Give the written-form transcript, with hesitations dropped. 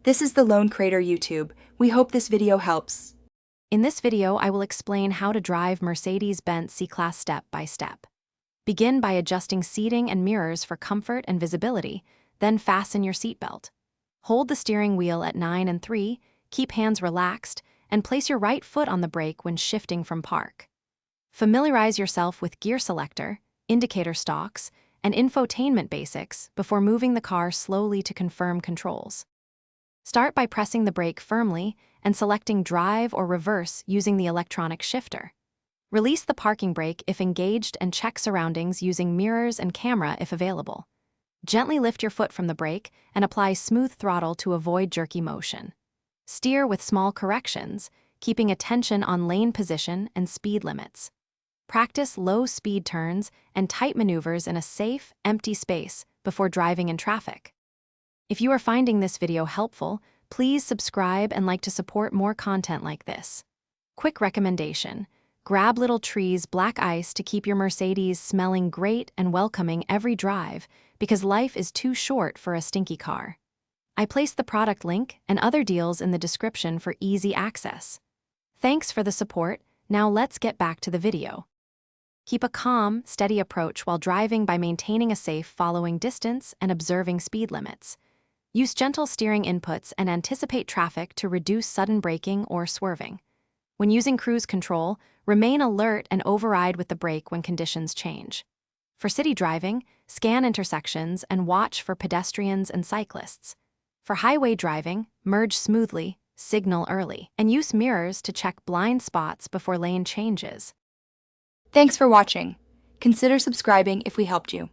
This is the Lone Crater YouTube. We hope this video helps. In this video, I will explain how to drive Mercedes-Benz C-Class step by step. Begin by adjusting seating and mirrors for comfort and visibility, then fasten your seatbelt. Hold the steering wheel at 9 and 3, keep hands relaxed, and place your right foot on the brake when shifting from park. Familiarize yourself with gear selector, indicator stalks, and infotainment basics before moving the car slowly to confirm controls. Start by pressing the brake firmly and selecting drive or reverse using the electronic shifter. Release the parking brake if engaged and check surroundings using mirrors and camera if available. Gently lift your foot from the brake and apply smooth throttle to avoid jerky motion. Steer with small corrections, keeping attention on lane position and speed limits. Practice low-speed turns and tight maneuvers in a safe, empty space before driving in traffic. If you are finding this video helpful, please subscribe and like to support more content like this. Quick recommendation: grab Little Tree's black ice to keep your Mercedes smelling great and welcoming every drive, because life is too short for a stinky car. I placed the product link and other deals in the description for easy access. Thanks for the support. Now let's get back to the video. Keep a calm, steady approach while driving by maintaining a safe following distance and observing speed limits. Use gentle steering inputs and anticipate traffic to reduce sudden braking or swerving. When using cruise control, remain alert and override with the brake when conditions change. For city driving, scan intersections and watch for pedestrians and cyclists. For highway driving, merge smoothly, signal early, and use mirrors to check blind spots before lane changes. Thanks for watching. Consider subscribing if we helped you.